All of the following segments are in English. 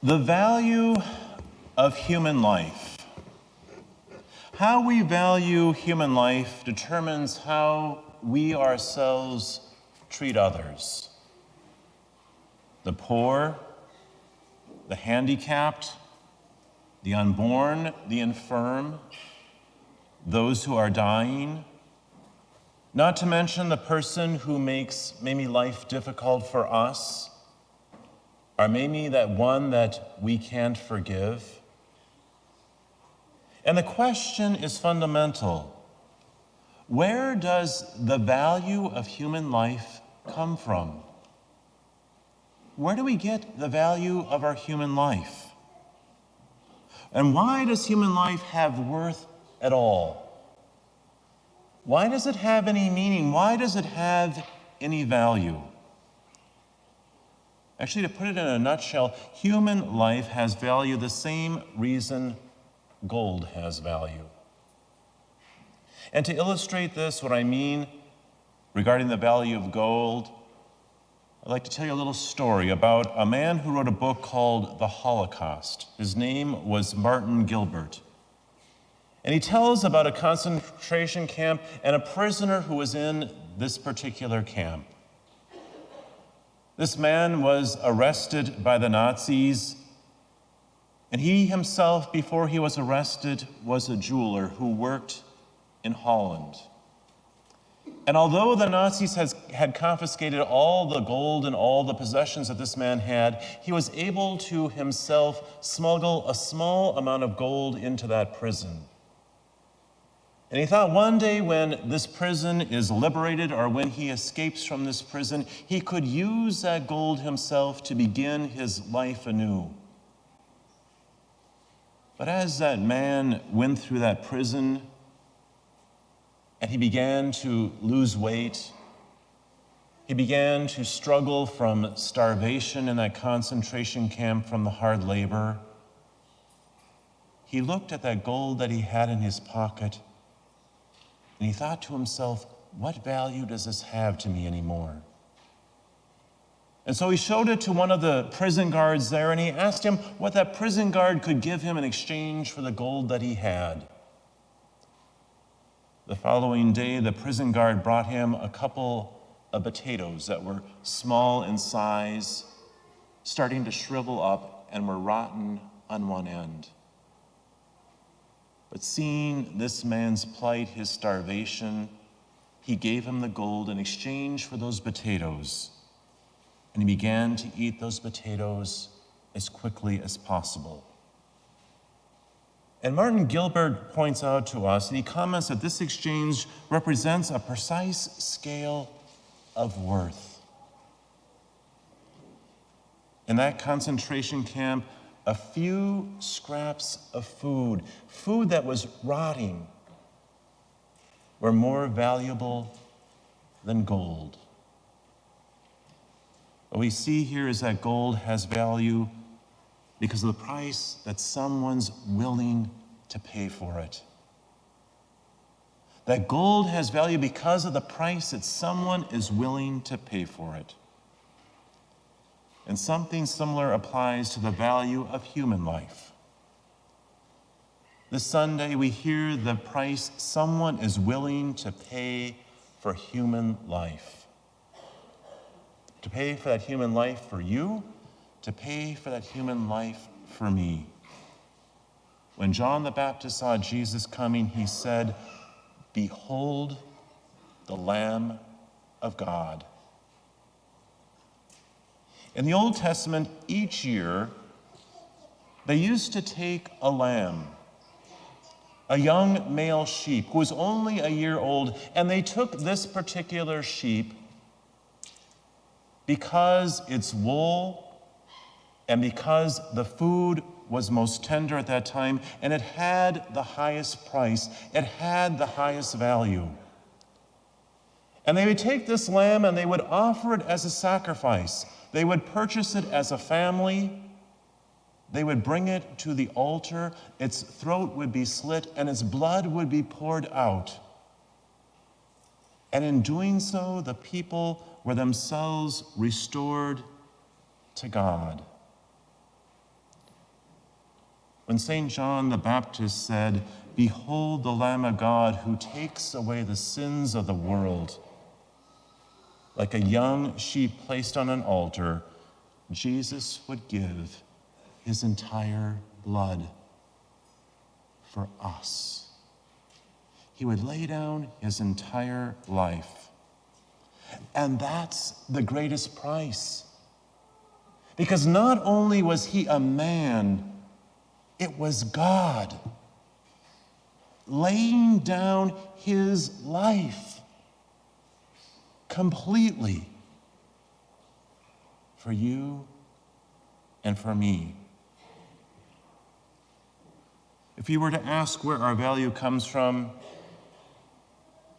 The value of human life. How we value human life determines how we ourselves treat others. The poor, the handicapped, the unborn, the infirm, those who are dying, not to mention the person who makes maybe life difficult for us, or maybe that one that we can't forgive. And the question is fundamental. Where does the value of human life come from? Where do we get the value of our human life? And why does human life have worth at all? Why does it have any meaning? Why does it have any value? Actually, to put it in a nutshell, human life has value the same reason gold has value. And to illustrate this, what I mean regarding the value of gold, I'd like to tell you a little story about a man who wrote a book called The Holocaust. His name was Martin Gilbert. And he tells about a concentration camp and a prisoner who was in this particular camp. This man was arrested by the Nazis, and he himself, before he was arrested, was a jeweler who worked in Holland. And although the Nazis had confiscated all the gold and all the possessions that this man had, he was able to himself smuggle a small amount of gold into that prison. And he thought one day when this prison is liberated or when he escapes from this prison, he could use that gold himself to begin his life anew. But as that man went through that prison and he began to lose weight, he began to struggle from starvation in that concentration camp, from the hard labor, he looked at that gold that he had in his pocket and he thought to himself, what value does this have to me anymore? And so he showed it to one of the prison guards there, and he asked him what that prison guard could give him in exchange for the gold that he had. The following day, the prison guard brought him a couple of potatoes that were small in size, starting to shrivel up, and were rotten on one end. But seeing this man's plight, his starvation, he gave him the gold in exchange for those potatoes. And he began to eat those potatoes as quickly as possible. And Martin Gilbert points out to us, and he comments that this exchange represents a precise scale of worth. In that concentration camp, a few scraps of food that was rotting, were more valuable than gold. What we see here is that gold has value because of the price that someone's willing to pay for it. That gold has value because of the price that someone is willing to pay for it. And something similar applies to the value of human life. This Sunday, we hear the price someone is willing to pay for human life. To pay for that human life for you, to pay for that human life for me. When John the Baptist saw Jesus coming, he said, "Behold the Lamb of God." In the Old Testament, each year, they used to take a lamb, a young male sheep who was only a year old, and they took this particular sheep because its wool and because the food was most tender at that time, and it had the highest price, it had the highest value. And they would take this lamb and they would offer it as a sacrifice. They would purchase it as a family. They would bring it to the altar. Its throat would be slit and its blood would be poured out. And in doing so, the people were themselves restored to God. When St. John the Baptist said, "Behold the Lamb of God who takes away the sins of the world," like a young sheep placed on an altar, Jesus would give his entire blood for us. He would lay down his entire life. And that's the greatest price. Because not only was he a man, it was God laying down his life completely for you and for me. If you were to ask where our value comes from,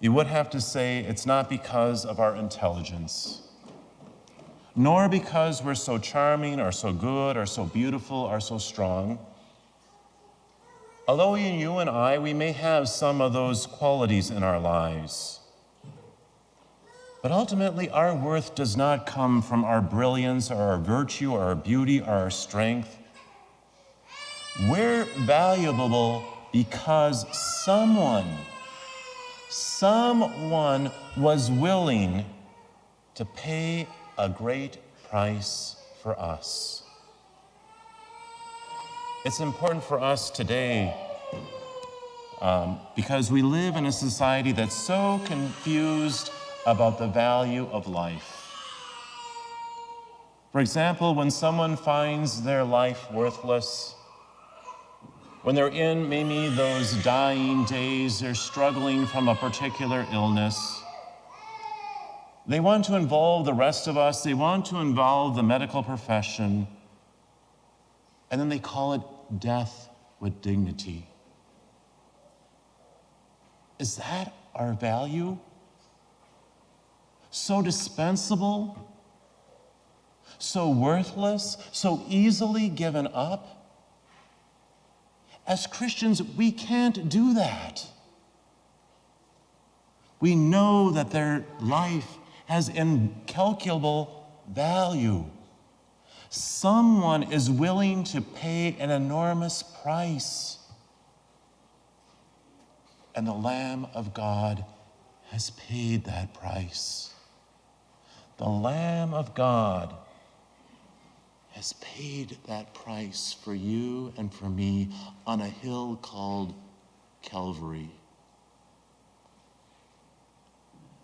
you would have to say it's not because of our intelligence, nor because we're so charming or so good or so beautiful or so strong. Although you and I, we may have some of those qualities in our lives. But ultimately, our worth does not come from our brilliance or our virtue or our beauty or our strength. We're valuable because someone was willing to pay a great price for us. It's important for us today because we live in a society that's so confused about the value of life. For example, when someone finds their life worthless, when they're in maybe those dying days, they're struggling from a particular illness, they want to involve the rest of us, they want to involve the medical profession, and then they call it death with dignity. Is that our value? So dispensable? So worthless? So easily given up? As Christians, we can't do that. We know that their life has incalculable value. Someone is willing to pay an enormous price. And the Lamb of God has paid that price. The Lamb of God has paid that price for you and for me on a hill called Calvary.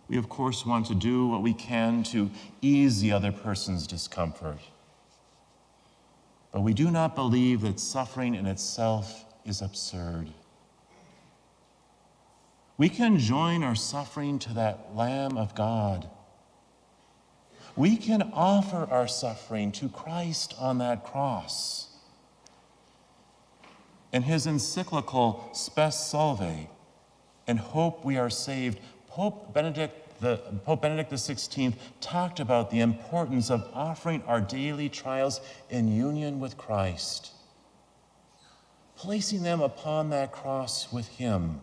We, of course, want to do what we can to ease the other person's discomfort. But we do not believe that suffering in itself is absurd. We can join our suffering to that Lamb of God. We can offer our suffering to Christ on that cross. In his encyclical Spes Salve, "In Hope We Are Saved," Pope Benedict XVI talked about the importance of offering our daily trials in union with Christ, placing them upon that cross with him.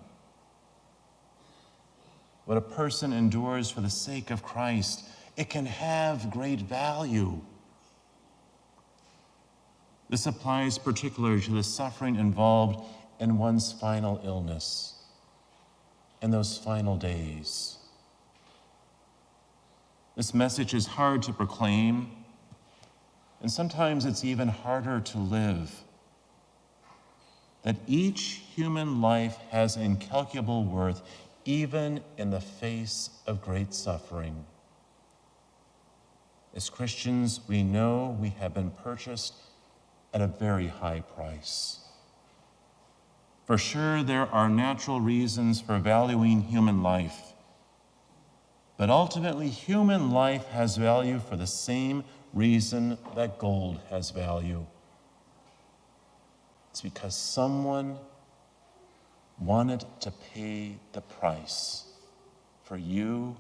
What a person endures for the sake of Christ, it can have great value. This applies particularly to the suffering involved in one's final illness, in those final days. This message is hard to proclaim, and sometimes it's even harder to live. That each human life has incalculable worth, even in the face of great suffering. As Christians, we know we have been purchased at a very high price. For sure, there are natural reasons for valuing human life, but ultimately, human life has value for the same reason that gold has value. It's because someone wanted to pay the price for you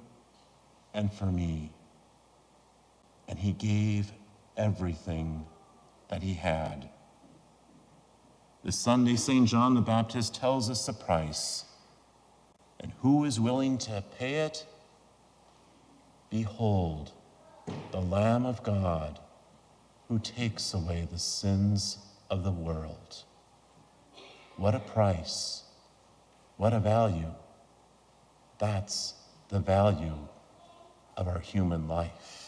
and for me. And he gave everything that he had. This Sunday, St. John the Baptist tells us the price. And who is willing to pay it? Behold, the Lamb of God who takes away the sins of the world. What a price. What a value. That's the value of our human life.